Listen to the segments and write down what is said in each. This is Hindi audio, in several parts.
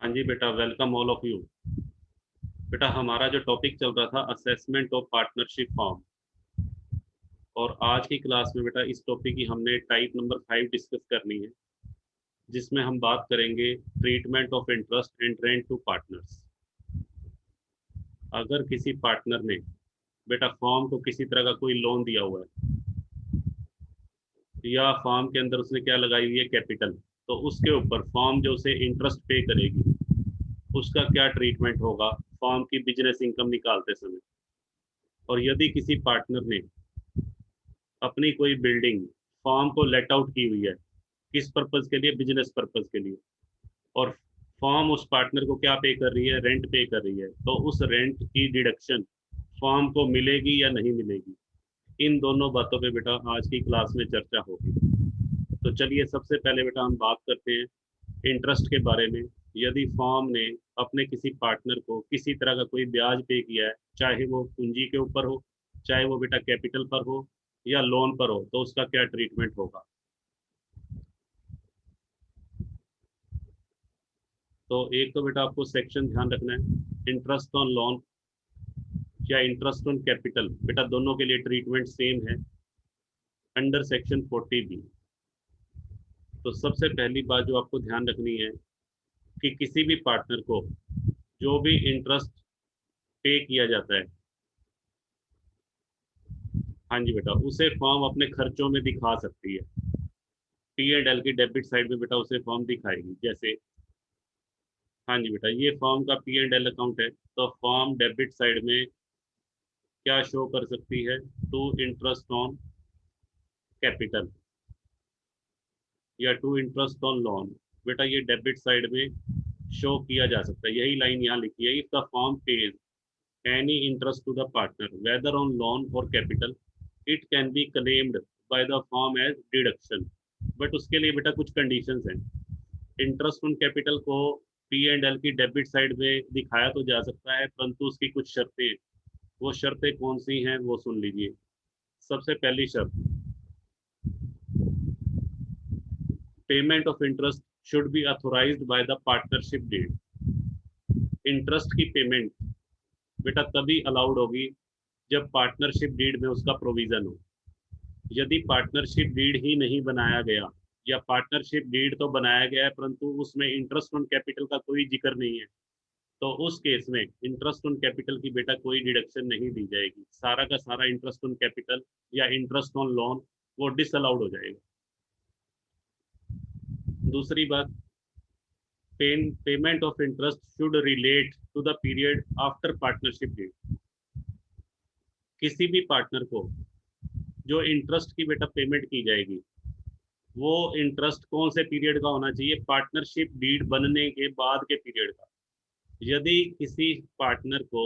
हाँ जी बेटा, वेलकम ऑल ऑफ यू। बेटा, हमारा जो टॉपिक चल रहा था असेसमेंट ऑफ पार्टनरशिप फॉर्म, और आज की क्लास में बेटा इस टॉपिक की हमने टाइप नंबर 5 डिस्कस करनी है, जिसमें हम बात करेंगे treatment of interest and rent to partners. अगर किसी पार्टनर ने बेटा फॉर्म को किसी तरह का कोई लोन दिया हुआ है, या फॉर्म के अंदर उसने क्या लगाई हुई है कैपिटल, तो उसके ऊपर फॉर्म जो उसे इंटरेस्ट पे करेगी उसका क्या ट्रीटमेंट होगा फॉर्म की बिजनेस इनकम निकालते समय। और यदि किसी पार्टनर ने अपनी कोई बिल्डिंग फॉर्म को लेट आउट की हुई है, किस पर्पज के लिए, बिजनेस पर्पज के लिए, और फॉर्म उस पार्टनर को क्या पे कर रही है, रेंट पे कर रही है, तो उस रेंट की डिडक्शन फॉर्म को मिलेगी या नहीं मिलेगी। इन दोनों बातों पे बेटा आज की क्लास में चर्चा होगी। तो चलिए सबसे पहले बेटा हम बात करते हैं इंटरेस्ट के बारे में। यदि फॉर्म ने अपने किसी पार्टनर को किसी तरह का कोई ब्याज पे किया है, चाहे वो पूंजी के ऊपर हो, चाहे वो बेटा कैपिटल पर हो या लोन पर हो, तो उसका क्या ट्रीटमेंट होगा। तो एक तो बेटा आपको सेक्शन ध्यान रखना है, इंटरेस्ट ऑन लोन या इंटरेस्ट ऑन कैपिटल, बेटा दोनों के लिए ट्रीटमेंट सेम है अंडर सेक्शन 40B। तो सबसे पहली बात जो आपको ध्यान रखनी है कि किसी भी पार्टनर को जो भी इंटरेस्ट पे किया जाता है, हाँ जी बेटा, उसे फर्म अपने खर्चों में दिखा सकती है। पी एंड एल की डेबिट साइड में बेटा उसे फर्म दिखाएगी। जैसे, हाँ जी बेटा, ये फर्म का पी एंड एल अकाउंट है, तो फर्म डेबिट साइड में क्या शो कर सकती है, टू इंटरेस्ट ऑन कैपिटल या टू इंटरेस्ट ऑन लोन। बेटा ये डेबिट साइड में शो किया जा सकता है। यही लाइन यहाँ लिखी है, if the firm page any interest to the partner whether on loan or capital it can be claimed by the firm as deduction। But उसके लिए बेटा कुछ कंडीशंस हैं। इंटरेस्ट ऑन कैपिटल को पी एंड एल की डेबिट साइड में दिखाया तो जा सकता है, परंतु उसकी कुछ शर्तें, वो शर्तें कौन सी हैं वो सुन लीजिए। सबसे पहली शर्त, payment of interest should be authorized by the partnership deed. Interest की पेमेंट बेटा तभी अलाउड होगी जब पार्टनरशिप डीड में उसका प्रोविजन हो। यदि पार्टनरशिप डीड ही नहीं बनाया गया, या पार्टनरशिप डीड तो बनाया गया है परंतु उसमें इंटरेस्ट ऑन कैपिटल का कोई जिक्र नहीं है, तो उस केस में इंटरेस्ट ऑन कैपिटल की बेटा कोई डिडक्शन नहीं दी जाएगी। सारा का सारा इंटरेस्ट ऑन कैपिटल या इंटरेस्ट ऑन लोन वो डिसअलाउड हो जाएगा। दूसरी बात, payment of interest should relate to the period after partnership deed. किसी भी पार्टनर को जो इंटरेस्ट की बेटा पेमेंट की जाएगी, वो इंटरेस्ट कौन से पीरियड का होना चाहिए, पार्टनरशिप डीड बनने के बाद के पीरियड का। यदि किसी पार्टनर को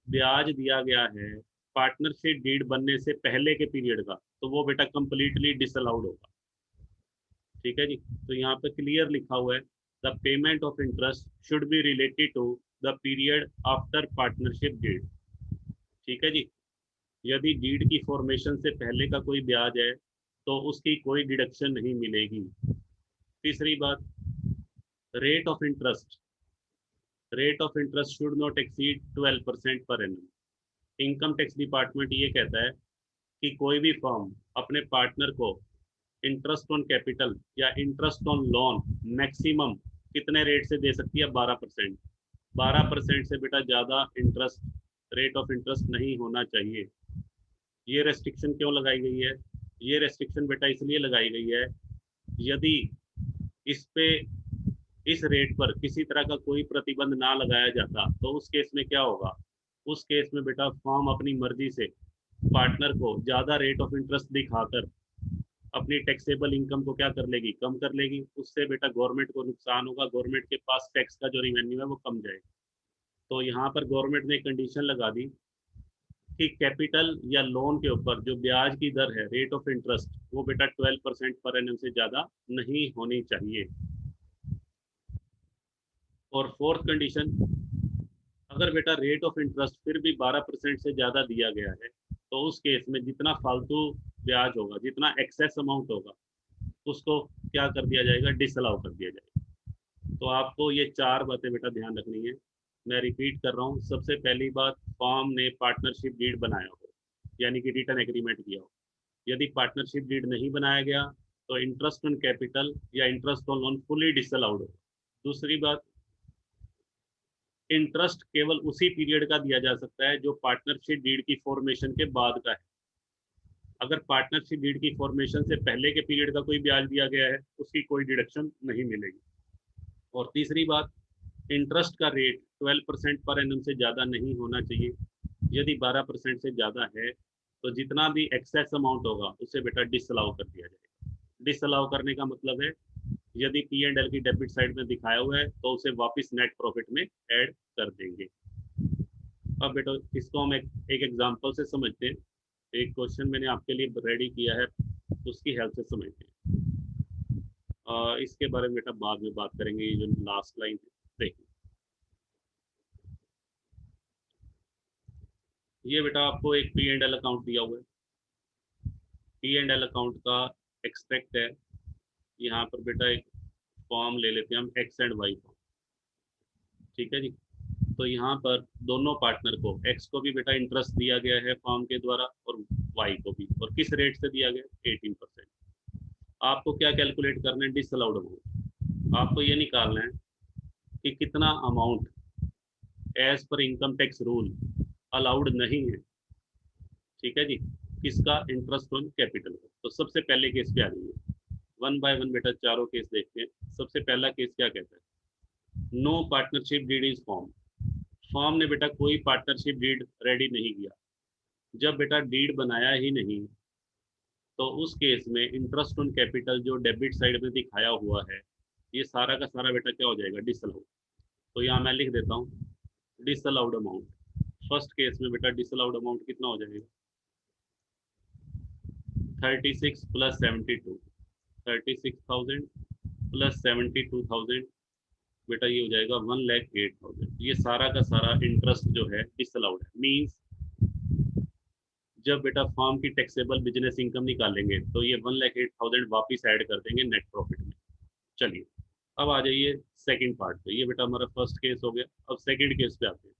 ब्याज दिया गया है पार्टनरशिप डीड बनने से पहले के पीरियड का, तो वो बेटा कंप्लीटली डिसअलाउड होगा। ठीक है जी। तो यहाँ पे क्लियर लिखा हुआ है, the payment of interest should be related to the period after partnership deed. ठीक है जी। यदि डीड की फॉर्मेशन से पहले का कोई ब्याज है तो उसकी कोई डिडक्शन नहीं मिलेगी। तीसरी बात, rate of interest, rate of interest should not exceed 12% per annum. Income tax department ये कहता है कि कोई भी फर्म अपने पार्टनर को इंटरेस्ट ऑन कैपिटल या इंटरेस्ट ऑन लोन मैक्सिमम कितने रेट से दे सकती है, 12%। 12% से बेटा ज़्यादा इंटरेस्ट, रेट ऑफ इंटरेस्ट नहीं होना चाहिए। ये रेस्ट्रिक्शन क्यों लगाई गई है, ये रेस्ट्रिक्शन बेटा इसलिए लगाई गई है, यदि इस पे, इस रेट पर किसी तरह का कोई प्रतिबंध ना लगाया जाता तो उस केस में क्या होगा। उस केस में बेटा फर्म अपनी मर्जी से पार्टनर को ज़्यादा रेट ऑफ इंटरेस्ट दिखाकर अपनी टैक्सेबल इनकम को क्या कर लेगी, कम कर लेगी। उससे बेटा गवर्नमेंट को नुकसान होगा, गवर्नमेंट के पास टैक्स का जो रिवेन्यू है वो कम जाएगा। तो यहाँ पर गवर्नमेंट ने कंडीशन लगा दी कि कैपिटल या लोन के ऊपर जो ब्याज की दर है, रेट ऑफ इंटरेस्ट, वो बेटा 12% पर एनम से ज़्यादा नहीं होनी चाहिए। और फोर्थ कंडीशन, अगर बेटा रेट ऑफ इंटरेस्ट फिर भी 12% से ज़्यादा दिया गया है, तो उस केस में जितना फालतू ब्याज होगा, जितना एक्सेस अमाउंट होगा, उसको क्या कर दिया जाएगा, डिसअलाउ कर दिया जाएगा। तो आपको ये 4 बातें बेटा ध्यान रखनी है। मैं रिपीट कर रहा हूँ। सबसे पहली बात, फॉर्म ने पार्टनरशिप डीड बनाया हो, यानी कि रिटर्न एग्रीमेंट किया हो। यदि पार्टनरशिप डीड नहीं बनाया गया तो इंटरेस्ट ऑन कैपिटल या interest on loan fully disallowed हो। दूसरी बात, इंटरेस्ट केवल उसी पीरियड का दिया जा सकता है जो पार्टनरशिप डीड की फॉर्मेशन के बाद का है। अगर पार्टनरशिप डीड की फॉर्मेशन से पहले के पीरियड का कोई ब्याज दिया गया है, उसकी कोई डिडक्शन नहीं मिलेगी। और तीसरी बात, इंटरेस्ट का रेट 12% पर एनम से ज़्यादा नहीं होना चाहिए। यदि 12% से ज़्यादा है तो जितना भी एक्सेस अमाउंट होगा उसे बेटा डिसअलाउ कर दिया जाएगा। डिसअलाउ करने का मतलब है, यदि P&L की डेबिट साइड में दिखाया हुआ है तो उसे वापस नेट प्रॉफिट में ऐड कर देंगे। अब बेटा इसको हम एक एग्जांपल से समझते हैं। एक क्वेश्चन मैंने आपके लिए रेडी किया है, उसकी हेल्प से समझते हैं। इसके बारे में बेटा बाद में बात करेंगे। ये जो लास्ट लाइन है, देखिए ये बेटा आपको एक P&L अकाउंट दिया हुआ है। P&L अकाउंट का एक्सट्रैक्ट है। यहाँ पर बेटा एक फॉर्म ले लेते हैं हम, एक्स एंड वाई फॉर्म। ठीक है जी। तो यहाँ पर दोनों पार्टनर को, एक्स को भी बेटा इंटरेस्ट दिया गया है फॉर्म के द्वारा और वाई को भी। और किस रेट से दिया गया? 18%। आपको क्या कैलकुलेट करना है? Disallowed amount. आपको ये निकालना है कि कितना amount as per income tax rule allowed नहीं है। ठीक है जी। किसका? Interest on capital. तो सबसे पहले केस पे आ जाइए, वन बाय वन बेटा चारों केस देखते हैं। सबसे पहला केस क्या कहता है? No partnership deed is form. Form ने बेटा कोई पार्टनरशिप डीड रेडी नहीं किया। जब बेटा डीड बनाया ही नहीं तो उस केस में इंटरेस्ट ऑन कैपिटल जो डेबिट साइड में दिखाया हुआ है, ये सारा का सारा बेटा क्या हो जाएगा? डिसअलाउड। तो यहाँ मैं लिख देता हूँ डिसअलाउड अमाउंट। फर्स्ट केस में बेटा डिसअलाउड अमाउंट कितना हो जाएगा? 36 प्लस 72, 36,000 प्लस 72,000 बेटा ये हो जाएगा 1,08,000। ये सारा का सारा इंटरेस्ट जो है डिसअलाउड है। मीन्स जब बेटा फॉर्म की टैक्सेबल बिजनेस इनकम निकालेंगे तो ये 1,08,000 वापिस ऐड कर देंगे नेट प्रॉफिट में। चलिए अब आ जाइए सेकंड पार्ट पे। ये बेटा हमारा फर्स्ट केस हो गया। अब सेकंड केस पे आते हैं।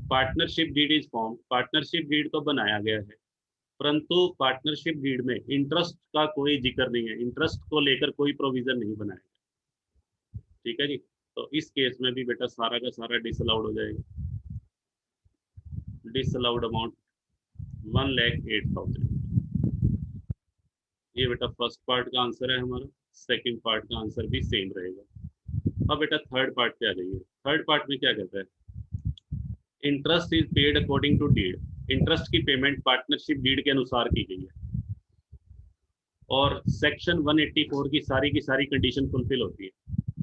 Partnership deed is form. Partnership deed तो बनाया गया है, परंतु पार्टनरशिप डीड में इंटरेस्ट का कोई जिक्र नहीं है। इंटरेस्ट को लेकर कोई प्रोविजन नहीं बनाया गया। ठीक है जी। तो इस केस में भी बेटा सारा का सारा डिसअलाउड हो जाएगा। Disallowed amount 1,08,000। ये बेटा फर्स्ट पार्ट का आंसर है हमारा। सेकंड पार्ट का आंसर भी सेम रहेगा। अब बेटा थर्ड पार्ट पे आ जाइए। थर्ड पार्ट में क्या कहता है? Interest is paid according to deed. Interest की पेमेंट पार्टनरशिप डीड के अनुसार की गई है और सेक्शन 184 की सारी कंडीशन फुलफिल होती है।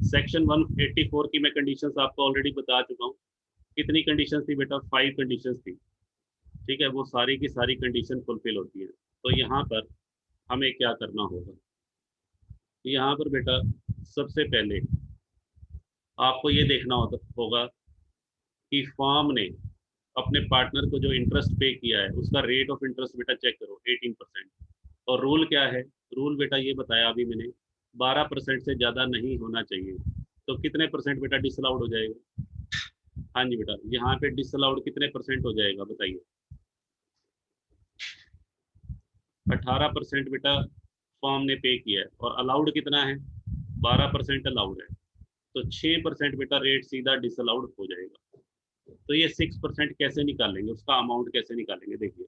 सेक्शन 184 की मैं कंडीशंस आपको ऑलरेडी बता चुका हूँ। कितनी कंडीशन थी बेटा? 5 कंडीशन थी। ठीक है, वो सारी की सारी कंडीशन फुलफिल होती है। तो यहाँ पर हमें क्या करना होगा? यहाँ पर बेटा सबसे पहले आपको ये देखना होगा कि फर्म ने अपने पार्टनर को जो इंटरेस्ट पे किया है उसका रेट ऑफ इंटरेस्ट बेटा चेक करो, 18%। और रूल क्या है? रूल बेटा ये बताया अभी मैंने, 12% से ज़्यादा नहीं होना चाहिए। तो कितने परसेंट बेटा डिसअलाउड हो जाएगा? हाँ जी बेटा, यहाँ पे डिसअलाउड कितने परसेंट हो जाएगा बताइए? 18% बेटा फर्म ने पे किया है और अलाउड कितना है? 12% अलाउड है। तो 6% बेटा रेट सीधा डिसअलाउड हो जाएगा। तो ये 6% कैसे निकालेंगे? उसका अमाउंट कैसे निकालेंगे? देखिए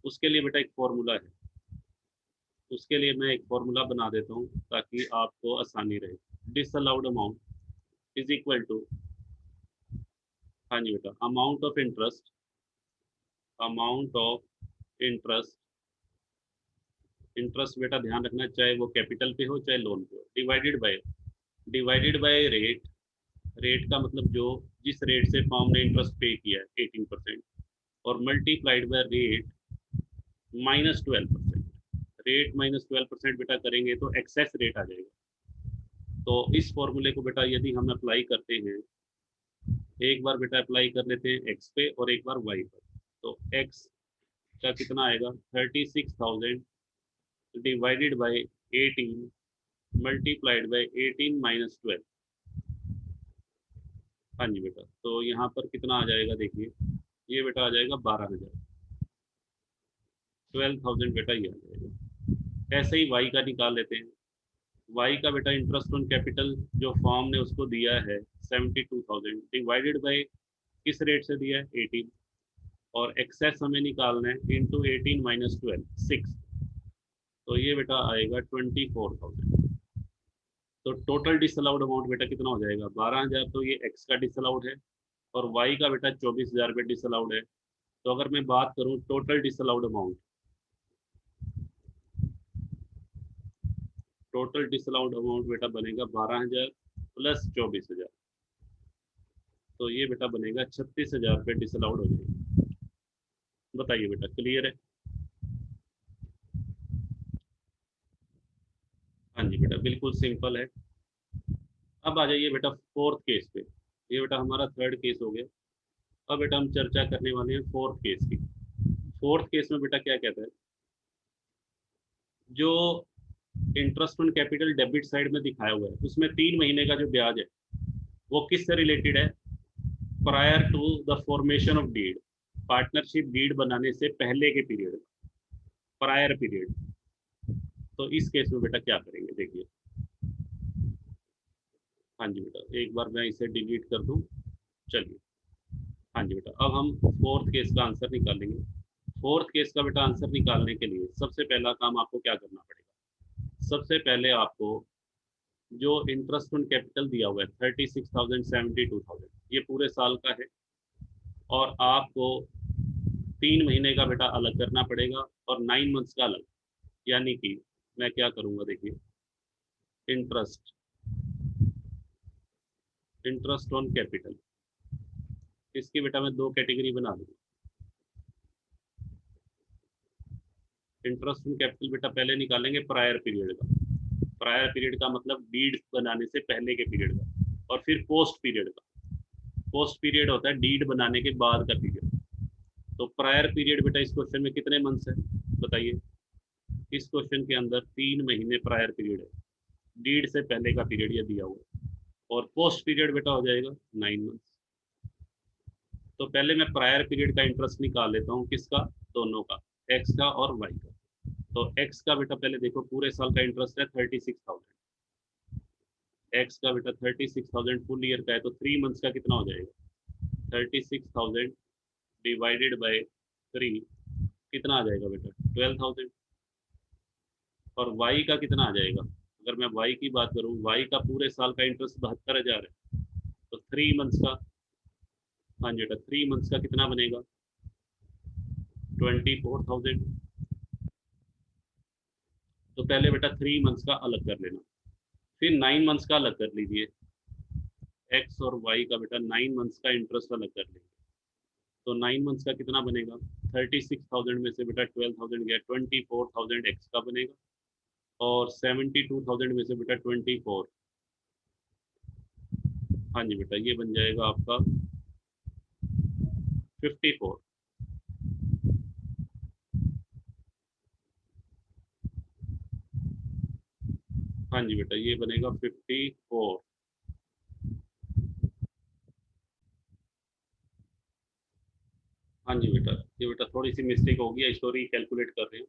उसके लिए बेटा एक फॉर्मूला है। उसके लिए मैं एक फॉर्मूला बना देता हूँ ताकि आपको आसानी रहे। Disallowed amount is equal to, हाँ जी बेटा, amount of interest, amount of interest, interest बेटा ध्यान रखना चाहे वो कैपिटल पे हो चाहे लोन पे हो, डिवाइडेड बाय रेट। रेट का मतलब जो जिस रेट से फर्म ने इंटरेस्ट पे किया है 18%, और मल्टीप्लाइड बाय रेट -12%। रेट -12% बेटा करेंगे तो एक्सेस रेट आ जाएगा। तो इस फॉर्मूले को बेटा यदि हम अप्लाई करते हैं, एक बार बेटा अप्लाई कर लेते हैं एक्स पे और एक बार वाई पर। तो एक्स का कितना आएगा? 36,000 डिवाइडेड बाय 18 मल्टीप्लाइड बाय 18 - 12। हाँ जी बेटा, तो यहाँ पर कितना आ जाएगा देखिए, ये बेटा आ जाएगा 12,000, 12,000 बेटा ये आ जाएगा। ऐसे ही वाई का निकाल लेते हैं। वाई का बेटा इंटरेस्ट ऑन कैपिटल जो फॉर्म ने उसको दिया है 72,000, डिवाइडेड बाय किस रेट से दिया है 18, और एक्सेस हमें निकालना है इंटू 18 माइनस 12 6, तो ये बेटा आएगा 24,000। तो टोटल डिसअलाउड अमाउंट बेटा कितना हो जाएगा 12,000, तो ये एक्स का डिसअलाउड है, और वाई का बेटा 24,000 रुपये डिसअलाउड है। तो अगर मैं बात करूं total disallowed amount, total disallowed amount बेटा बनेगा 12,000 प्लस 24,000, तो ये बेटा बनेगा 36,000 रुपये डिसअलाउड हो जाएगा। बताइए बेटा क्लियर है? हाँ जी बेटा बिल्कुल सिंपल है। अब आ जाइए बेटा फोर्थ केस पे। ये बेटा हमारा थर्ड केस हो गया। अब बेटा हम चर्चा करने वाले हैं फोर्थ केस की। फोर्थ केस में बेटा क्या कहता है, जो interest on capital debit side में दिखाया हुआ है उसमें 3 महीने का जो ब्याज है वो किससे रिलेटेड है, prior to the formation of deed, partnership deed बनाने से पहले के पीरियड, प्रायर पीरियड। तो इस केस में बेटा क्या करेंगे देखिए। हाँ जी बेटा एक बार मैं इसे डिलीट कर दूं। चलिए, हाँ जी बेटा अब हम फोर्थ केस का आंसर निकालेंगे। फोर्थ केस का बेटा आंसर निकालने के लिए सबसे पहला काम आपको क्या करना पड़ेगा, सबसे पहले आपको जो इंटरेस्ट ऑन कैपिटल दिया हुआ है 36,000 72,000, ये पूरे साल का है, और आपको 3 महीने का बेटा अलग करना पड़ेगा और 9 मंथ्स का अलग। यानी कि मैं क्या करूंगा देखिए, इंटरेस्ट, इंटरेस्ट ऑन कैपिटल, इसकी बेटा मैं दो कैटेगरी बना दूंगा। इंटरेस्ट ऑन कैपिटल बेटा पहले निकालेंगे प्रायर पीरियड का, प्रायर पीरियड का मतलब डीड बनाने से पहले के पीरियड का, और फिर पोस्ट पीरियड का। पोस्ट पीरियड होता है डीड बनाने के बाद का पीरियड। तो प्रायर पीरियड बेटा इस क्वेश्चन में कितने मंथ्स है बताइए। इस क्वेश्चन के अंदर 3 महीने प्रायर पीरियड है, डीड से पहले का पीरियड ये दिया हुआ है, और पोस्ट पीरियड बेटा हो जाएगा 9 मंथ्स। तो पहले मैं प्रायर पीरियड का इंटरेस्ट निकाल लेता हूँ, किसका, दोनों का, एक्स का और वाई का। तो एक्स का बेटा पहले देखो पूरे साल का इंटरेस्ट है 36,000, एक्स का बेटा 36,000 फुल ईयर का है, तो 3 मंथ्स का कितना हो जाएगा, 36,000 डिवाइडेड बाय 3, कितना आ जाएगा बेटा 12,000। और वाई का कितना आ जाएगा, अगर मैं वाई की बात करूँ, वाई का पूरे साल का इंटरेस्ट 72,000 है, तो 3 मंथ्स का, हाँ जी बेटा 3 मंथ्स का कितना बनेगा 24,000। तो पहले बेटा 3 मंथ्स का अलग कर लेना, फिर 9 मंथ्स का अलग कर लीजिए। एक्स और वाई का बेटा 9 मंथ्स का इंटरेस्ट अलग कर लेंगे, तो 9 मंथ्स का कितना बनेगा, 36,000 में से बेटा 12,000 गया, 24,000 एक्स का बनेगा, और 72,000 में से बेटा 24, हाँ जी बेटा ये बन जाएगा आपका 54। हाँ जी बेटा ये बनेगा 54। हाँ जी बेटा, ये बेटा थोड़ी सी मिस्टेक हो गया, स्टोरी कैलकुलेट कर रहे हैं।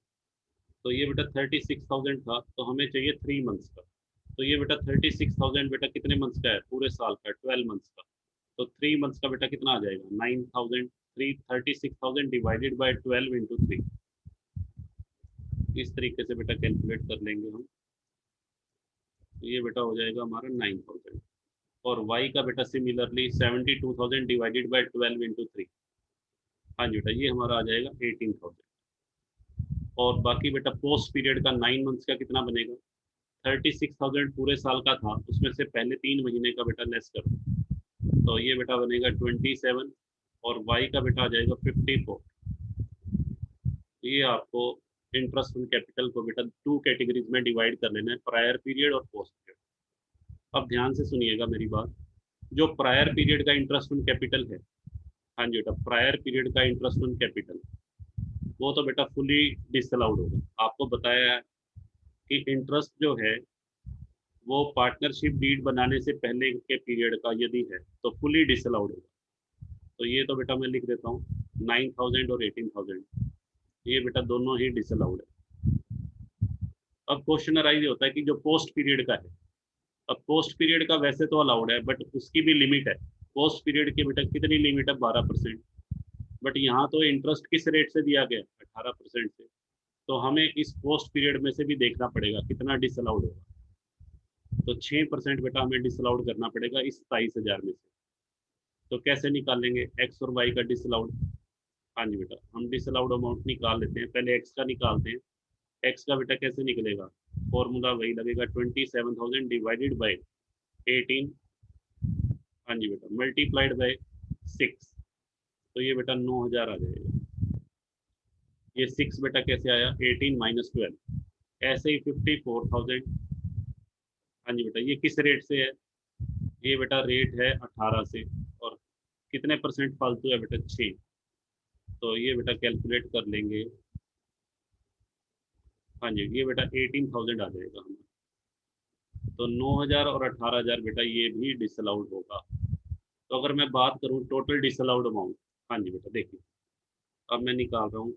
तो ये बेटा 36,000 था, तो हमें चाहिए 3 मंथ्स का। तो ये बेटा 36,000 बेटा कितने मंथ्स का है, पूरे साल का 12 मंथ्स का। तो 3 मंथ्स का बेटा कितना आ जाएगा 9,000, 36,000 डिवाइडेड बाई 12 इंटू 3। इस तरीके से बेटा कैलकुलेट कर लेंगे हम। तो ये बेटा हो जाएगा हमारा 9,000, और वाई का बेटा सिमिलरली 72,000 डिवाइडेड बाई 12 इंटू 3। हाँ जी बेटा ये हमारा आ जाएगा 18,000। और बाकी बेटा पोस्ट पीरियड का 9 मंथ्स का कितना बनेगा, 36,000 पूरे साल का था, उसमें से पहले 3 महीने का बेटा लेस कर दो, तो ये बेटा बनेगा 27, और वाई का बेटा आ जाएगा 54। ये आपको इंटरेस्ट ऑन कैपिटल को बेटा 2 कैटेगरीज में डिवाइड कर लेना है, प्रायर पीरियड और पोस्ट पीरियड। अब ध्यान से सुनिएगा मेरी बात, जो प्रायर पीरियड का इंटरेस्ट ऑन कैपिटल है, हाँ जी बेटा प्रायर पीरियड का इंटरेस्ट ऑन कैपिटल, वो तो बेटा फुली डिसअलाउड होगा। आपको बताया है कि इंटरेस्ट जो है वो पार्टनरशिप डीड बनाने से पहले के पीरियड का यदि है तो फुली डिसअलाउड होगा। तो ये तो बेटा मैं लिख देता हूँ 9,000 और 18,000, ये बेटा दोनों ही डिसअलाउड है। अब क्वेश्चन अराइज होता है कि जो पोस्ट पीरियड का है, अब पोस्ट पीरियड का वैसे तो अलाउड है बट उसकी भी लिमिट है। पोस्ट पीरियड की बेटा कितनी लिमिट है, 12%। बट यहाँ तो इंटरेस्ट किस रेट से दिया गया, 18% से। तो हमें इस पोस्ट पीरियड में से भी देखना पड़ेगा कितना डिसअलाउड होगा। तो 6% बेटा हमें डिसअलाउड करना पड़ेगा इस 27,000 में से। तो कैसे निकालेंगे एक्स और वाई का डिसअलाउड। हाँ जी बेटा, हम डिसअलाउड अमाउंट निकाल लेते हैं, पहले एक्स का निकालते हैं। एक्स का बेटा कैसे निकलेगा, फॉर्मूला वही लगेगा, 27,000 डिवाइडेड बाई 18, हाँ जी बेटा, मल्टीप्लाइड बाई 6। तो ये बेटा 9,000 आ जाएगा। ये 6 बेटा कैसे आया, 18 माइनस 12, ऐसे ही 54,000। हाँ जी बेटा, ये किस रेट से है, ये बेटा रेट है 18 से, और कितने परसेंट फालतू है बेटा, 6। तो ये बेटा कैलकुलेट कर लेंगे। हाँ जी, ये बेटा 18,000 आ जाएगा हमारा। तो 9,000 और 18,000 बेटा ये भी डिसअलाउड होगा। तो अगर मैं बात करूँ टोटल डिसअलाउड अमाउंट, हाँ जी बेटा देखिए, अब मैं निकाल रहा हूँ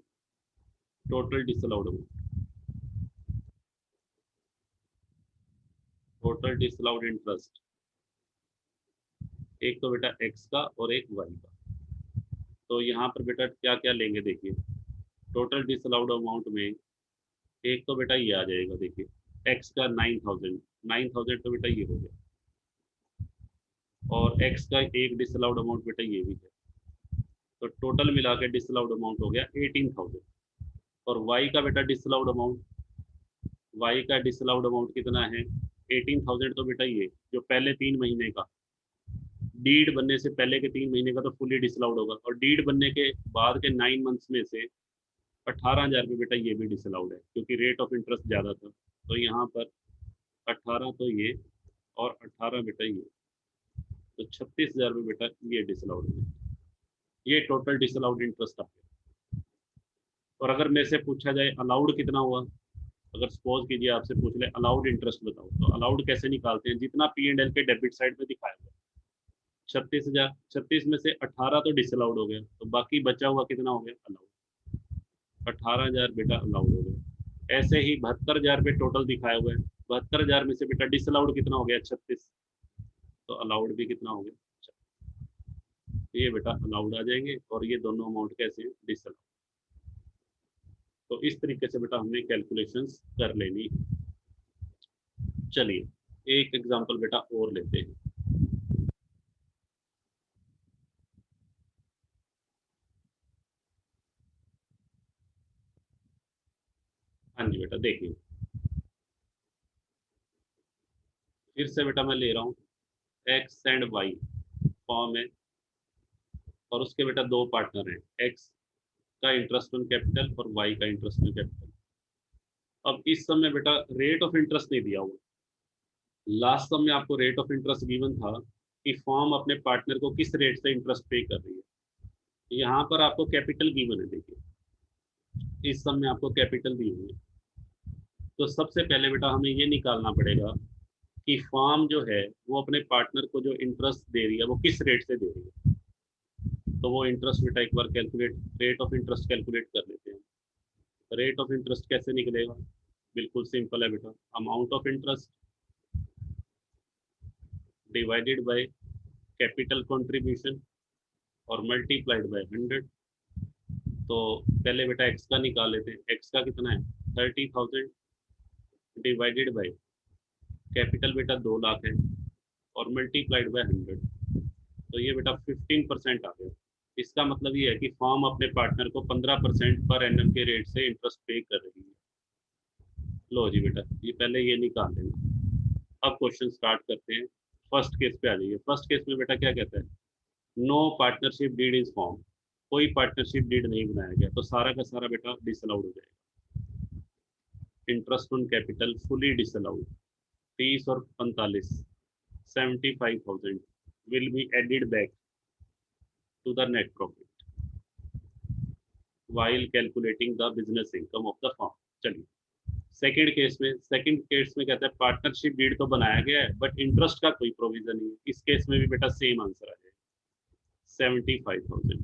total disallowed amount. Total disallowed interest, एक तो बेटा एक्स का और एक वाई का। तो यहाँ पर बेटा क्या क्या लेंगे देखिए, टोटल डिसअलाउड अमाउंट में एक तो बेटा ये आ जाएगा, देखिए एक्स का 9,000, 9,000 तो बेटा ये हो गया, और एक्स का एक डिसअलाउड अमाउंट बेटा ये भी है। तो टोटल मिला के डिसअलाउड अमाउंट हो गया 18,000। और वाई का बेटा डिसअलाउड अमाउंट, वाई का डिसअलाउड अमाउंट कितना है, 18,000। तो बेटा ये जो पहले 3 महीने का, डीड बनने से पहले के 3 महीने का तो फुली डिसअलाउड होगा, और डीड बनने के बाद के 9 मंथ्स में से 18,000 में बेटा ये भी डिसअलाउड है, क्योंकि रेट ऑफ इंटरेस्ट ज़्यादा था। तो यहाँ पर 18 तो ये, और 18 बेटा ये, तो 36,000 में बेटा ये डिसअलाउड है। ये टोटल डिसअलाउड इंटरेस्ट आ गया। और अगर मेरे से पूछा जाए अलाउड कितना हुआ, अगर सपोज कीजिए आपसे पूछ ले अलाउड इंटरेस्ट बताओ, तो अलाउड कैसे निकालते हैं, जितना पी एंड एल के डेबिट साइड में दिखाया हुआ 36,000, 36 में से 18 तो डिसअलाउड हो गया, तो बाकी बचा हुआ कितना हो गया, अलाउड। 18,000 बेटा अलाउड हो गया। ऐसे ही 72,000 पे टोटल दिखाया हुआ है, 72,000 में से बेटा डिसअलाउड कितना हो गया, 36। तो अलाउड भी कितना हो गया, ये बेटा अलाउड आ जाएंगे, और ये दोनों अमाउंट कैसे हैं, डिसअलाउड। तो इस तरीके से बेटा हमने कैलकुलेशंस कर लेनी है। चलिए एक एग्जांपल बेटा और लेते हैं। हाँ जी बेटा देखिए, फिर से बेटा मैं ले रहा हूँ एक्स एंड वाई फॉर्म है, और उसके बेटा दो पार्टनर हैं, एक्स का इंटरेस्ट ऑन कैपिटल और वाई का इंटरेस्ट ऑन कैपिटल। अब इस समय बेटा रेट ऑफ इंटरेस्ट नहीं दिया हुआ, लास्ट सम में आपको रेट ऑफ इंटरेस्ट गिवन था कि फॉर्म अपने पार्टनर को किस रेट से इंटरेस्ट पे कर रही है। यहाँ पर आपको कैपिटल गिवन है, देखिए इस सम में आपको कैपिटल दी हुई है। तो सबसे पहले बेटा हमें ये निकालना पड़ेगा कि फॉर्म जो है वो अपने पार्टनर को जो इंटरेस्ट दे रही है वो किस रेट से दे रही है। तो वो इंटरेस्ट बेटा एक बार calculate, rate of interest calculate कर लेते हैं। रेट ऑफ इंटरेस्ट कैसे निकलेगा, बिल्कुल सिंपल है बेटा, amount of interest divided by capital contribution और मल्टीप्लाइड बाय 100। तो पहले बेटा एक्स का निकाल लेते हैं, एक्स का कितना है, 30,000 डिवाइडेड बाय कैपिटल बेटा 2 लाख है, और मल्टीप्लाइड बाय 100। तो ये बेटा 15% आ गया। इसका मतलब ये है कि फर्म अपने पार्टनर को 15% पर एनम के रेट से इंटरेस्ट पे कर रही है। लो जी बेटा, ये पहले ये निकाल लेना। अब क्वेश्चन स्टार्ट करते हैं। फर्स्ट केस पे आ जाइए। फर्स्ट केस में बेटा क्या कहता है, no partnership deed is form, कोई पार्टनरशिप डीड नहीं बनाया गया, तो सारा का सारा बेटा डिसअलाउड हो जाएगा। Interest on capital fully disallowed, 30 और 45, 75,000 will be added back to the net profit while calculating the business income of the firm। चलिए सेकंड केस में कहता है पार्टनरशिप डीड तो बनाया गया है बट इंटरेस्ट का कोई प्रोविजन नहीं है। इस केस में भी बेटा सेम आंसर आ जाएगा 75,000।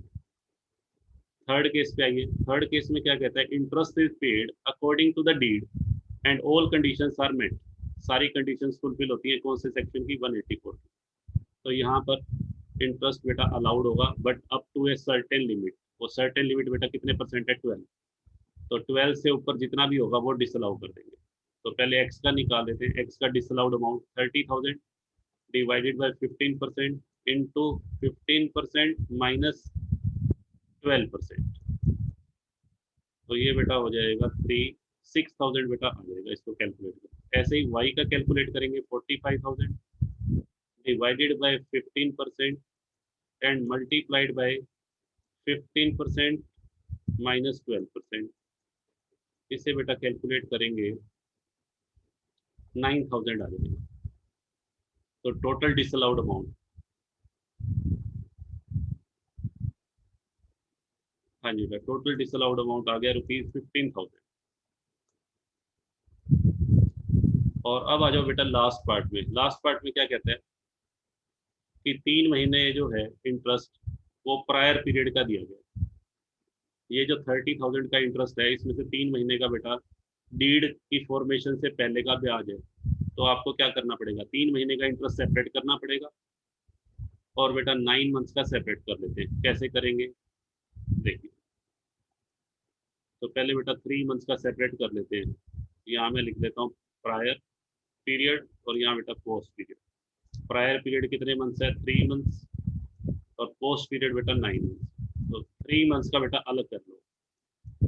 थर्ड केस पे आइए। थर्ड केस में क्या कहता है, interest is paid according to the deed and all conditions are met. सारी कंडीशंस फुलफिल होती है कौन से सेक्शन की, 184 की। तो यहाँ पर इंटरेस्ट बेटा अलाउड होगा but up to a certain limit. वो सर्टेन लिमिट बेटा कितने परसेंट है, 12। तो 12 से ऊपर जितना भी होगा वो डिसअलाउ कर देंगे। तो पहले एक्स का निकाल लेते हैं। एक्स का disallowed amount 30,000 divided by 15% into 15% minus 12%। तो ये बेटा हो जाएगा 6,000 बेटा आ जाएगा। इसको कैलकुलेट करें। ऐसे ही वाई का कैलकुलेट करेंगे 45,000 divided by 15% and multiplied by 15% minus 12%। इसे बेटा कैलकुलेट करेंगे 9,000 आ जाएगा। तो टोटल डिसअलाउड अमाउंट, हाँ जी बेटा, टोटल डिसअलाउड अमाउंट आ गया ₹15,000। और अब आ जाओ बेटा लास्ट पार्ट में। लास्ट पार्ट में क्या कहता है कि 3 महीने जो है इंटरेस्ट वो प्रायर पीरियड का दिया गया। ये जो 30,000 का इंटरेस्ट है इसमें से 3 महीने का बेटा डीड की फॉर्मेशन से पहले का ब्याज है। तो आपको क्या करना पड़ेगा, 3 महीने का इंटरेस्ट सेपरेट करना पड़ेगा और बेटा 9 मंथ्स का सेपरेट कर लेते हैं। कैसे करेंगे देखिए। तो पहले बेटा 3 मंथ्स का सेपरेट कर लेते हैं। यहाँ मैं लिख देता हूँ प्रायर पीरियड और यहाँ बेटा पोस्ट पीरियड। प्रायर पीरियड कितने मंथ्स है, 3 मंथ्स और पोस्ट पीरियड बेटा 9 मंथ्स। तो 3 मंथ्स का बेटा अलग कर लो।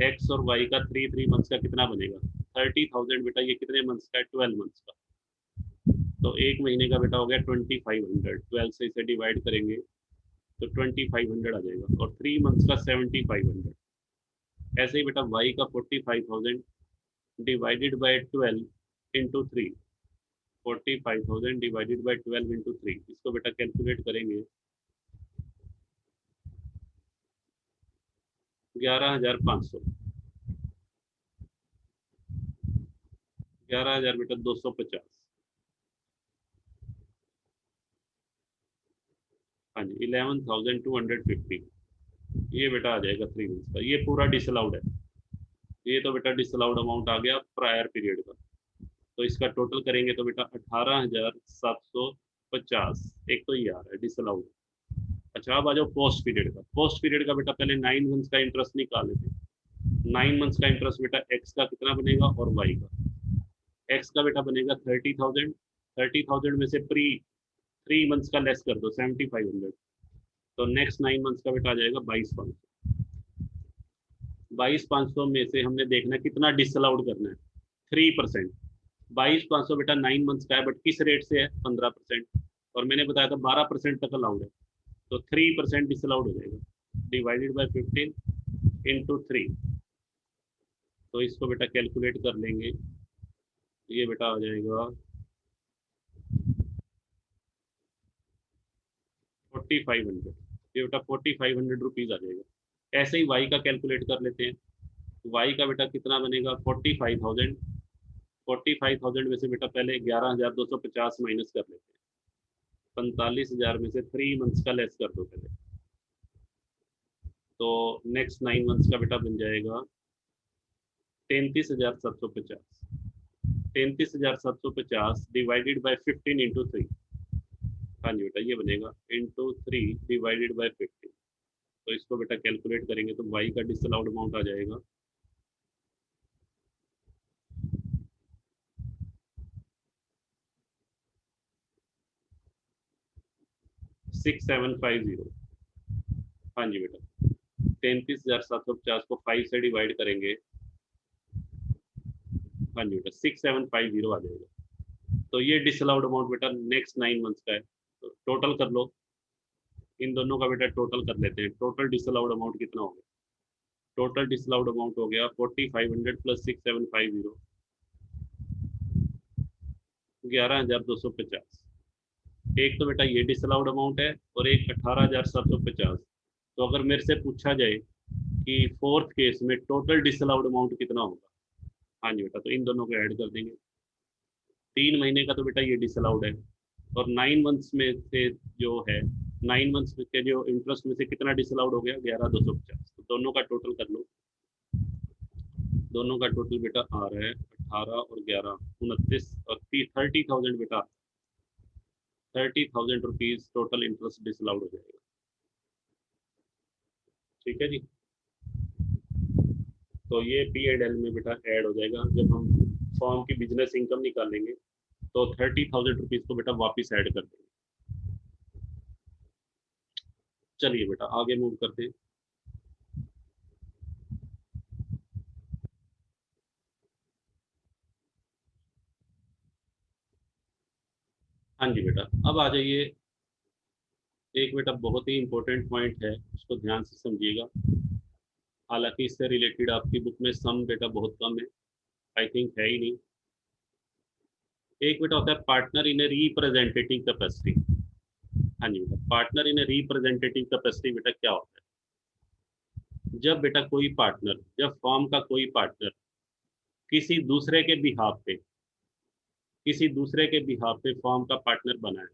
एक्स और वाई का 3 मंथ्स का कितना बनेगा, 30,000 बेटा ये कितने मंथ्स का है, 12 मंथ्स का। तो एक महीने का बेटा हो गया 2500। 12 से इसे डिवाइड करेंगे तो 2500 आ जाएगा और 3 मंथ्स का 7500। ऐसे ही बेटा वाई का 45,000 divided by 12 into 3। 45,000 divided by 12 into 3। इसको बेटा कैलकुलेट करेंगे 11,500। 11,000 बेटा 250। हाँ जी 11,250। ये बेटा आ जाएगा 3 मंथ्स का। ये पूरा डिसअलाउड है। ये तो बेटा डिसअलाउड अमाउंट आ गया प्रायर पीरियड का। तो इसका टोटल करेंगे तो बेटा 18,750। एक तो ये आ रहा है डिसअलाउड। अच्छा अब आ जाओ पोस्ट पीरियड का। पोस्ट पीरियड का बेटा पहले 9 मंथ्स का इंटरेस्ट निकाल लेते हैं। 9 मंथ्स का इंटरेस्ट बेटा एक्स का कितना बनेगा और वाई का। एक्स का बेटा बनेगा 30,000। 30,000 में से 3 मंथ्स का लेस कर दो 7,500। तो नेक्स्ट 9 मंथ्स का बेटा आ जाएगा 22,500। 22,500 में से हमने देखना कितना डिसअलाउड करना है, 3%। 22,500 बेटा 9 मंथ्स का है बट किस रेट से है, 15%। और मैंने बताया था 12% तक अलाउड है। तो 3% डिसअलाउड हो जाएगा डिवाइडेड बाय 15 इंटू 3। तो इसको बेटा कैलकुलेट कर लेंगे। ये बेटा आ जाएगा 4,500। ये बेटा 4,500 रुपीज़ आ जाएगा। ऐसे ही वाई का कैलकुलेट कर लेते हैं। वाई का बेटा कितना बनेगा, 45,000। 45,000 में से बेटा पहले 11,250 माइनस कर लेते हैं। 45,000 में से 3 मंथ्स का लेस कर दो पहले। तो नेक्स्ट 9 मंथ्स का बेटा बन जाएगा 33,750। 33,750 डिवाइडेड बाय 15 इंटू 3। हाँ जी बेटा ये बनेगा इंटू 3 डिवाइडेड बाय 15। तो इसको बेटा कैलकुलेट करेंगे तो वाई का डिसअलाउड अमाउंट आ जाएगा 6,750। हाँ जी बेटा 33,750 को 5 से डिवाइड करेंगे। हाँ जी बेटा 6,750 आ जाएगा। तो ये डिसअलाउड अमाउंट बेटा नेक्स्ट 9 मंथ्स का है। तो टोटल कर लो, इन दोनों का बेटा टोटल कर लेते हैं। टोटल डिसअलाउड अमाउंट कितना हो गया, टोटल डिसअलाउड अमाउंट हो गया 4,500 प्लस 6,750, 11,250। एक तो बेटा ये डिसअलाउड अमाउंट है और एक 18,750। तो अगर मेरे से पूछा जाए कि फोर्थ केस में टोटल डिसअलाउड अमाउंट कितना होगा, हाँ जी बेटा, तो इन दोनों को ऐड कर देंगे। 3 महीने का तो बेटा ये डिसअलाउड है, और 9 मंथ्स में से जो है, 9 मंथ्स के जो इंटरेस्ट में से कितना डिसअलाउड हो गया, 11,250। तो दोनों का टोटल कर लो। दोनों का टोटल बेटा आ रहा है 18 और 11, 29 और 30,000 बेटा, 30,000 रुपीज टोटल इंटरेस्ट डिसअलाउड हो जाएगा। ठीक है जी। तो ये पी एंड एल में बेटा ऐड हो जाएगा। जब हम फॉर्म की बिजनेस इनकम निकालेंगे तो 30,000 रुपीज को बेटा वापस ऐड कर देंगे। चलिए बेटा आगे मूव करते हैं। हाँ जी बेटा, अब आ जाइए। एक बेटा बहुत ही इंपॉर्टेंट पॉइंट है, उसको ध्यान से समझिएगा। हालांकि इससे रिलेटेड आपकी बुक में सम बेटा बहुत कम है, आई थिंक है ही नहीं। एक बेटा होता है partner in A representative capacity. हाँ जी बेटा, partner in A representative capacity बेटा क्या होता है? जब बेटा कोई पार्टनर, जब फॉर्म का कोई पार्टनर किसी दूसरे के बिहाफ पे, किसी दूसरे के बिहाफ पे फॉर्म का पार्टनर बना है,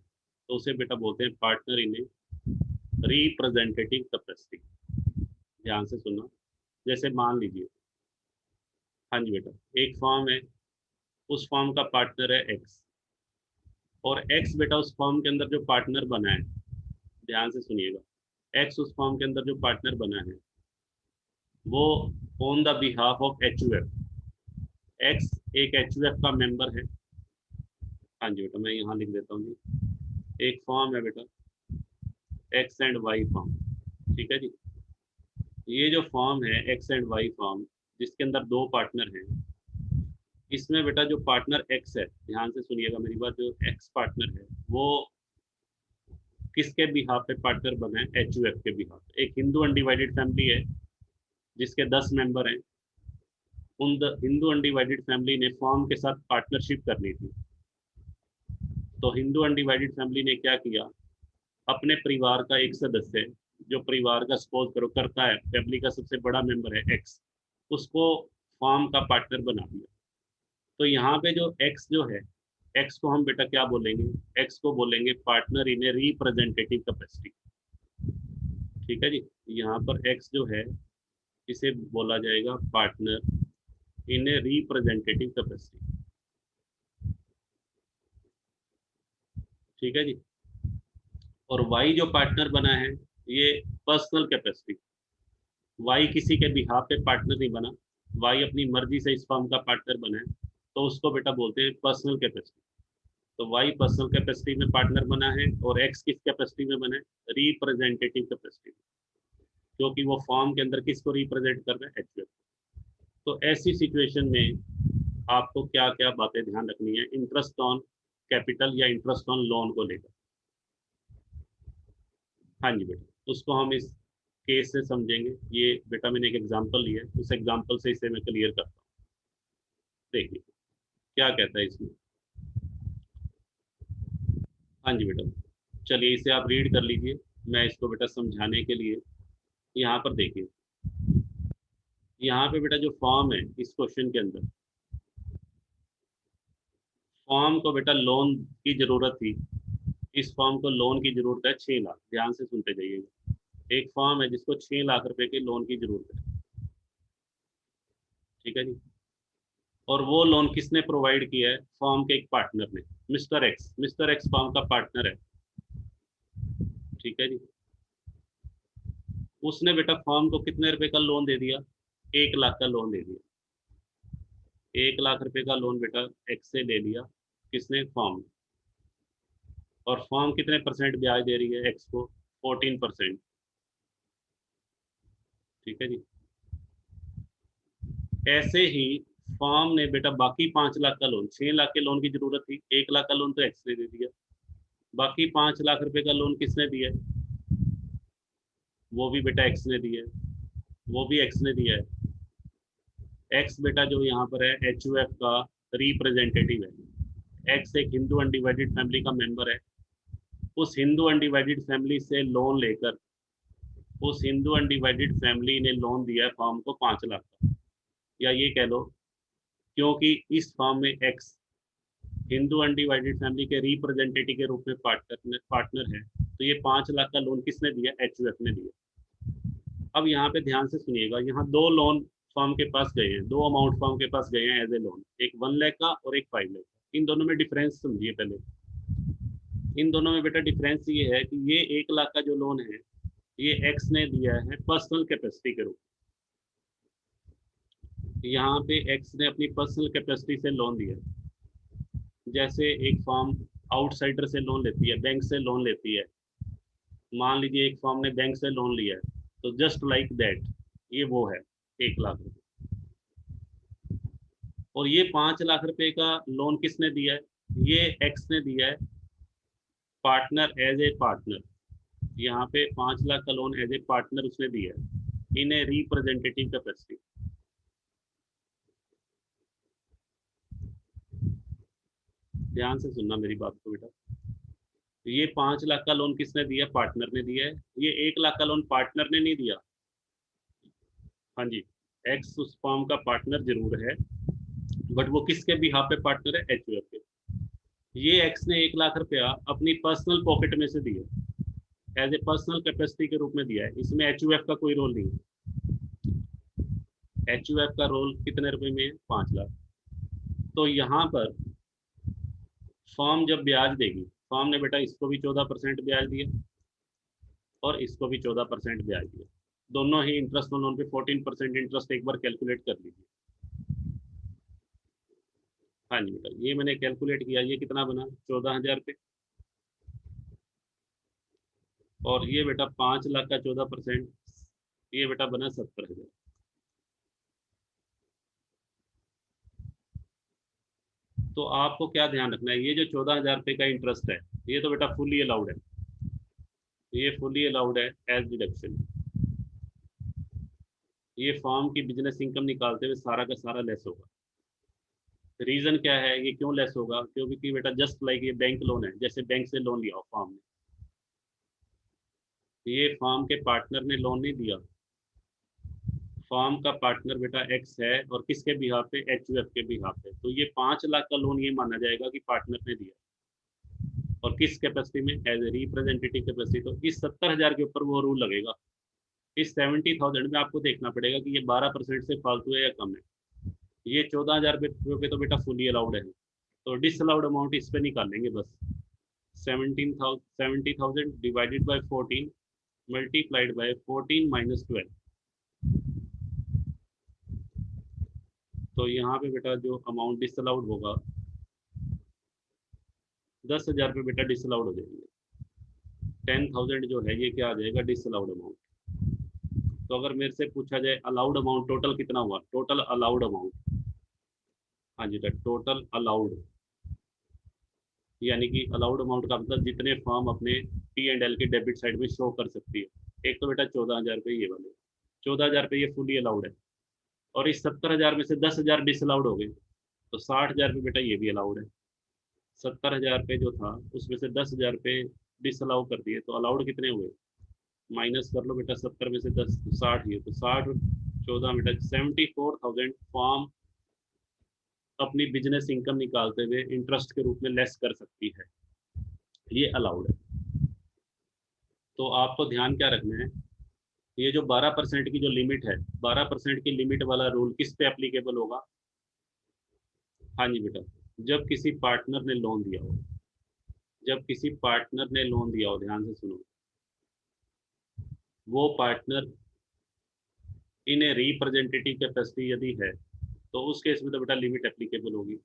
तो उसे बेटा बोलते हैं partner in A representative capacity. ध्यान से सुनना। जैसे मान लीजिए, हाँ जी बेटा, एक फॉर्म है, उस फॉर्म का पार्टनर है एक्स, और एक्स बेटा उस फॉर्म के अंदर जो पार्टनर बना है, ध्यान से सुनिएगा, एक्स उस फॉर्म के अंदर जो पार्टनर बना है वो on the behalf of H U F, x एक एच यू एफ का मेंबर है। हाँ जी बेटा, मैं यहाँ लिख देता हूँ जी। एक फॉर्म है बेटा, एक्स एंड वाई फॉर्म। ठीक है जी। ये जो फॉर्म है एक्स एंड वाई फॉर्म, जिसके अंदर दो पार्टनर हैं, इसमें बेटा जो पार्टनर एक्स है, ध्यान से सुनिएगा मेरी बात, जो एक्स पार्टनर है वो किसके बिहाफ पे पार्टनर बना है? एच यू एफ के बिहाफ। एक हिंदू अनडिवाइडेड फैमिली है जिसके 10 मेंबर हैं। उन हिंदू अनडिवाइडेड फैमिली ने फॉर्म के साथ पार्टनरशिप करनी थी। तो हिंदू अनडिवाइडेड फैमिली ने क्या किया, अपने परिवार का एक सदस्य, जो परिवार का सपोज करो करता है, फैमिली का सबसे बड़ा मेंबर है एक्स, उसको फॉर्म का पार्टनर बना दिया। तो यहाँ पे जो एक्स जो है, एक्स को हम बेटा क्या बोलेंगे? एक्स को बोलेंगे partner in A representative capacity. ठीक है जी। यहाँ पर एक्स जो है, इसे बोला जाएगा partner in A representative capacity. ठीक है जी। और वाई जो पार्टनर बना है, ये पर्सनल कैपेसिटी। वाई किसी के बिहाफ पे पार्टनर नहीं बना, वाई अपनी मर्जी से इस फर्म का पार्टनर बना है, तो उसको बेटा बोलते हैं पर्सनल कैपेसिटी। तो वाई पर्सनल कैपेसिटी में पार्टनर बना है, और एक्स किस कैपेसिटी में बना है? रिप्रेजेंटेटिव कैपेसिटी, क्योंकि वो फॉर्म के अंदर किसको रिप्रेजेंट कर रहे हैं? एच। तो ऐसी सिचुएशन में आपको क्या क्या बातें ध्यान रखनी है इंटरेस्ट ऑन कैपिटल या इंटरेस्ट ऑन लोन को लेकर? हाँ जी बेटा, उसको हम इस केस से समझेंगे। ये बेटा मैंने एक एग्जांपल लिया है, उस एग्जांपल से इसे मैं क्लियर करता हूँ। देखिए क्या कहता है इसमें। हाँ जी बेटा, चलिए इसे आप रीड कर लीजिए, मैं इसको बेटा समझाने के लिए यहाँ पर देखिए। यहाँ पे बेटा जो फॉर्म है इस क्वेश्चन के अंदर, फॉर्म को बेटा लोन की जरूरत थी। इस फॉर्म को लोन की जरूरत है 6 लाख। ध्यान से सुनते जाइएगा। एक फॉर्म है जिसको 6 लाख रुपए के लोन की जरूरत है। ठीक है जी। और वो लोन किसने प्रोवाइड किया है? फॉर्म के एक पार्टनर ने, mister x. Mister x form का पार्टनर है। ठीक है जी। उसने बेटा फॉर्म को कितने रुपए का लोन दे दिया? 1 लाख का लोन दे दिया। 1 लाख रुपए का लोन बेटा एक्स से ले लिया। किसने? फॉर्म। और फॉर्म कितने परसेंट ब्याज दे रही है एक्स को? 14%। ठीक है जी। ऐसे ही फॉर्म ने बेटा बाकी 5 लाख का लोन, 6 लाख के लोन की जरूरत थी, 1 लाख का लोन तो एक्स ने दे दिया, बाकी 5 लाख रुपए का लोन किसने दिया है? वो भी बेटा एक्स ने दिया है। वो भी एक्स ने दिया है। एक्स बेटा जो यहाँ पर है एच यू एफ का रिप्रेजेंटेटिव है। एक्स एक हिंदू अनडिवाइडेड फैमिली का मेंबर है। उस हिंदू अनडिवाइडेड फैमिली से लोन लेकर, उस हिंदू अनडिवाइडेड फैमिली ने लोन दिया है फॉर्म को 5 लाख का, या ये कह लो क्योंकि इस फॉर्म में एक्स हिंदू अनडिवाइडेड फैमिली के रिप्रेजेंटेटिव के रूप में पार्टनर है, तो ये 5 लाख का लोन किसने दिया? एचयूएफ ने दिया। अब यहाँ पे ध्यान से सुनिएगा, यहाँ दो लोन फॉर्म के पास गए हैं, दो अमाउंट फॉर्म के पास गए हैं एज ए लोन, एक 1 लाख का और एक 5 लाख का। इन दोनों में डिफरेंस समझिए पहले। इन दोनों में बेटा डिफरेंस ये है कि ये 1 लाख का जो लोन है ये एक्स ने दिया है पर्सनल कैपेसिटी के रूप में। यहाँ पे एक्स ने अपनी पर्सनल कैपेसिटी से लोन दिया है। जैसे एक फॉर्म आउटसाइडर से लोन लेती है, बैंक से लोन लेती है, मान लीजिए एक फॉर्म ने बैंक से लोन लिया है, तो जस्ट लाइक दैट ये वो है 1 लाख रुपए। और ये 5 लाख रुपए का लोन किसने दिया है? ये एक्स ने दिया है पार्टनर, एज ए पार्टनर। यहाँ पे 5 लाख का लोन एज ए पार्टनर उसने दिया है इन ए रिप्रेजेंटेटिव कैपेसिटी। ध्यान से सुनना मेरी बात को बेटा। ये 5 लाख का लोन किसने दिया? पार्टनर ने दिया है। ये 1 लाख का लोन पार्टनर ने नहीं दिया। हाँ जी, एक्स उस फॉर्म का पार्टनर जरूर है, बट वो किसके बिहाफ पे पार्टनर है? एचयूएफ के। ये एक्स ने 1 लाख रुपया अपनी पर्सनल पॉकेट में से दिया, एज ए पर्सनल कैपेसिटी के रूप में दिया है। इसमें एचयूएफ का कोई रोल नहीं है। एचयूएफ का रोल कितने रुपए में है? 5 लाख। तो यहाँ पर फॉर्म जब ब्याज देगी, फॉर्म ने बेटा इसको भी 14% ब्याज दिया और इसको भी 14% ब्याज दिया। दोनों ही इंटरेस्ट ऑन लोन पे 14% इंटरेस्ट एक बार कैलकुलेट कर लीजिए। हाँ जी बेटा, ये मैंने कैलकुलेट किया, ये कितना बना? 14,000 रुपये। और ये बेटा 5 लाख का 14%, ये बेटा बना 70,000। तो आपको क्या ध्यान रखना है, ये जो 14,000 रुपये का इंटरेस्ट है ये तो बेटा फुली अलाउड है, ये फुली अलाउड है एज डिडक्शन। ये फॉर्म की बिजनेस इनकम निकालते हुए सारा का सारा लेस होगा। रीजन क्या है, ये क्यों लेस होगा? क्योंकि बेटा जस्ट लाइक ये बैंक लोन है, जैसे बैंक से लोन लिया हो फॉर्म ने, ये फॉर्म के पार्टनर ने लोन नहीं दिया। फॉर्म का पार्टनर बेटा एक्स है और किसके बिहाफ पे? एचयूएफ के बिहाफ पे। तो ये 5 लाख का लोन ये माना जाएगा कि पार्टनर ने दिया, और किस कैपेसिटी में? As a representative capacity. तो इस 70,000 के ऊपर वो रूल लगेगा। इस 70,000 में आपको देखना पड़ेगा कि ये 12% से फालतू है या कम है। ये 14,000 रुपये पे तो बेटा फुली अलाउड है, तो डिसअलाउड अमाउंट इस पे निकालेंगे बस। 70,000 divided by 14 multiplied by 14 minus 12। तो यहाँ पे बेटा जो अमाउंट डिसअलाउड होगा 10,000 रुपये बेटा डिसअलाउड हो जाएंगे। 10,000 जो है ये क्या आ जाएगा? Disallowed amount. तो अगर मेरे से पूछा जाए अलाउड अमाउंट टोटल कितना हुआ? टोटल अलाउड अमाउंट, हाँ जी बेटा, टोटल अलाउड, यानी कि अलाउड अमाउंट का मतलब जितने फर्म अपने P&L के डेबिट साइड में शो कर सकती है। एक तो बेटा 14,000 रुपये ये वाले, 14,000 रुपये ये फुली अलाउड है, और इस 70,000 में से 10,000 डिसअलाउड हो गए, तो 60,000 रुपये बेटा ये भी अलाउड है। 70,000 रुपये जो था उसमें से 10,000 रुपये डिसअलाउ कर दिए, तो अलाउड कितने हुए? माइनस कर लो बेटा, 70 में से 10 तो 60 ही है, तो 60 14 बेटा 74,000 फॉर्म अपनी बिजनेस इनकम निकालते हुए इंटरेस्ट के रूप में लेस कर सकती है, ये अलाउड है। तो आपको ध्यान क्या रखना है, ये जो 12% की जो लिमिट है, 12% की लिमिट वाला रूल किस पे एप्लीकेबल होगा? हाँ जी बेटा, जब किसी पार्टनर ने लोन दिया हो, जब किसी पार्टनर ने लोन दिया हो, ध्यान से सुनो, वो partner in A representative capacity यदि है, तो उस केस में तो बेटा लिमिट एप्लीकेबल होगी।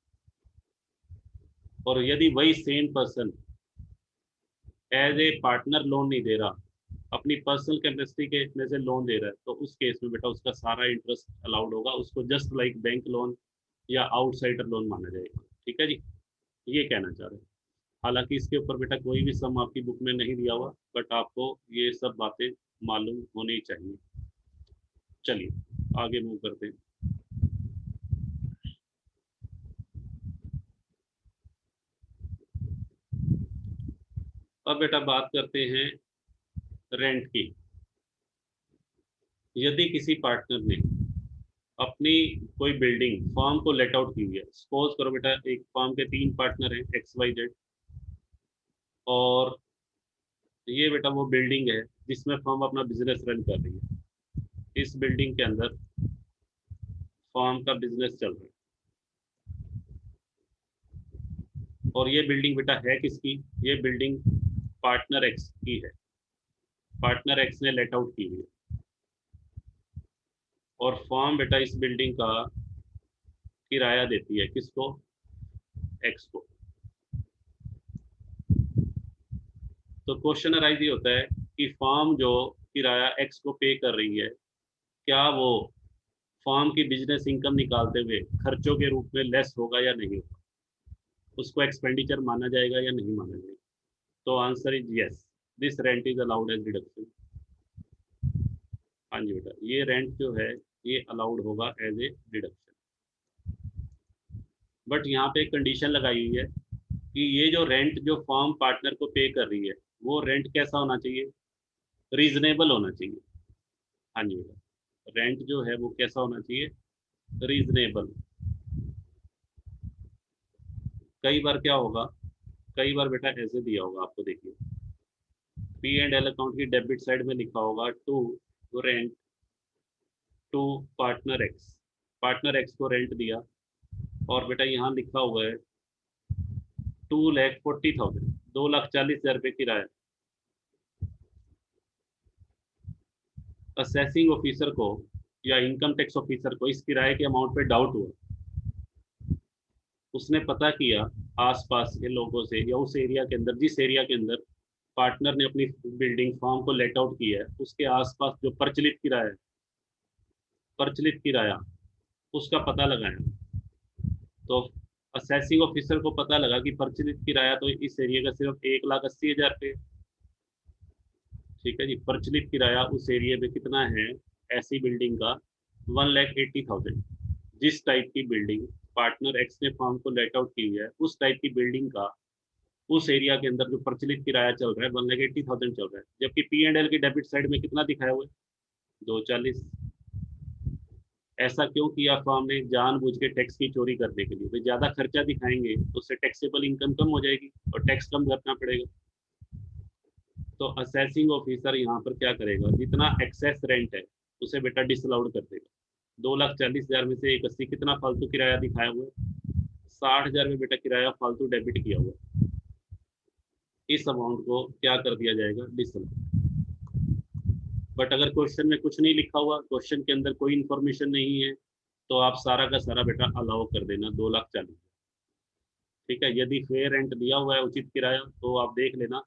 और यदि वही same person as a partner loan नहीं दे रहा, अपनी पर्सनल कैपेसिटी के में से लोन दे रहा है, तो उस केस में बेटा उसका सारा इंटरेस्ट अलाउड होगा, उसको जस्ट लाइक बैंक लोन या आउटसाइडर लोन माना जाएगा। ठीक है जी, ये कहना चाह रहे हैं। हालांकि इसके ऊपर बेटा कोई भी सम आपकी बुक में नहीं दिया हुआ, बट आपको ये सब बातें मालूम होनी चाहिए। चलिए आगे मूव करते हैं। अब बेटा बात करते हैं रेंट की। यदि किसी पार्टनर ने अपनी कोई बिल्डिंग फर्म को लेट आउट की हुई है। सपोज करो बेटा एक फर्म के 3 पार्टनर हैं XYZ, और ये बेटा वो बिल्डिंग है जिसमें फर्म अपना बिजनेस रन कर रही है। इस बिल्डिंग के अंदर फर्म का बिजनेस चल रहा है, और ये बिल्डिंग बेटा है किसकी? ये बिल्डिंग पार्टनर एक्स की है। पार्टनर एक्स ने लेट आउट की हुई है, और फर्म बेटा इस बिल्डिंग का किराया देती है किसको? एक्स को। तो क्वेश्चन अराइज ये होता है कि फर्म जो किराया एक्स को पे कर रही है, क्या वो फर्म की बिजनेस इनकम निकालते हुए खर्चों के रूप में लेस होगा या नहीं होगा? उसको एक्सपेंडिचर माना जाएगा या नहीं माना जाएगा? तो answer is yes, this rent is allowed as deduction. हाँ जी बेटा, ये रेंट जो है ये अलाउड होगा एज ए डिडक्शन। बट यहाँ पे एक कंडीशन लगाई हुई है कि ये जो रेंट जो फर्म पार्टनर को पे कर रही है, वो रेंट कैसा होना चाहिए? रीजनेबल होना चाहिए। हाँ जी बेटा, रेंट जो है वो कैसा होना चाहिए? रीजनेबल। कई बार क्या होगा, कई बार बेटा ऐसे दिया होगा आपको, देखिए P&L अकाउंट की डेबिट साइड में लिखा होगा to rent to partner X. Partner X को रेंट दिया, और बेटा यहाँ लिखा हुआ है 2,40,000, 2,40,000 रुपये किराया। असेसिंग ऑफिसर को या इनकम टैक्स ऑफिसर को इस किराए के अमाउंट पे डाउट हुआ। उसने पता किया आसपास के लोगों से, या उस एरिया के अंदर, जिस एरिया के अंदर पार्टनर ने अपनी बिल्डिंग फॉर्म को लेट आउट किया है, उसके आसपास जो प्रचलित किराया है, प्रचलित किराया, उसका पता लगाया। तो असेसिंग ऑफिसर को पता लगा कि प्रचलित किराया तो इस एरिया का सिर्फ 1,80,000 रुपये। ठीक है जी, प्रचलित किराया उस एरिया में कितना है ऐसी बिल्डिंग का? 1,80,000। जिस टाइप की बिल्डिंग पार्टनर एक्स ने फॉर्म को लेट आउट की है, उस टाइप की बिल्डिंग का उस एरिया के अंदर जो प्रचलित किराया चल रहा है 1,80,000 चल रहा है, जबकि P&L की डेबिट साइड में कितना दिखाया हुआ है? 240। ऐसा क्यों किया फर्म ने? जानबूझ के टैक्स की चोरी करने के लिए। भाई ज्यादा खर्चा दिखाएंगे तो उससे टैक्सेबल इनकम कम हो जाएगी और टैक्स कम भरना पड़ेगा। तो असेसिंग ऑफिसर यहाँ पर क्या करेगा? जितना एक्सेस रेंट है उसे बेटा डिसअलाउड कर देगा। 2,40,000 में से 1,80 कितना फालतू किराया दिखाया हुआ है? 60,000 में बेटा किराया फालतू डेबिट किया हुआ है। इस अमाउंट को क्या कर दिया जाएगा? डिसअलाउड। बट अगर क्वेश्चन में कुछ नहीं लिखा हुआ, क्वेश्चन के अंदर कोई इंफॉर्मेशन नहीं है, तो आप सारा का सारा बेटा अलाउ कर देना 2,40,000। ठीक है, यदि फेयर रेंट दिया हुआ है, उचित किराया, तो आप देख लेना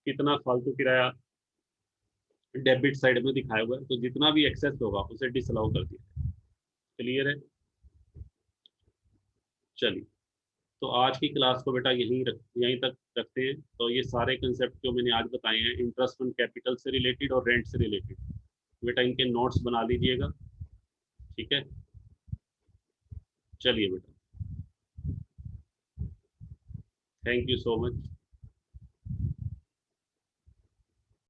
कितना फालतू किराया डेबिट साइड में दिखाया हुआ है, तो जितना भी एक्सेस होगा उसे डिसअलाउ कर दिया। क्लियर है? चलिए, तो आज की क्लास को बेटा यहीं तक रखते हैं। तो ये सारे कंसेप्ट जो मैंने आज बताए हैं इंटरेस्ट ऑन कैपिटल से रिलेटेड और रेंट से रिलेटेड, बेटा इनके नोट्स बना लीजिएगा। ठीक है, चलिए बेटा, थैंक यू सो मच।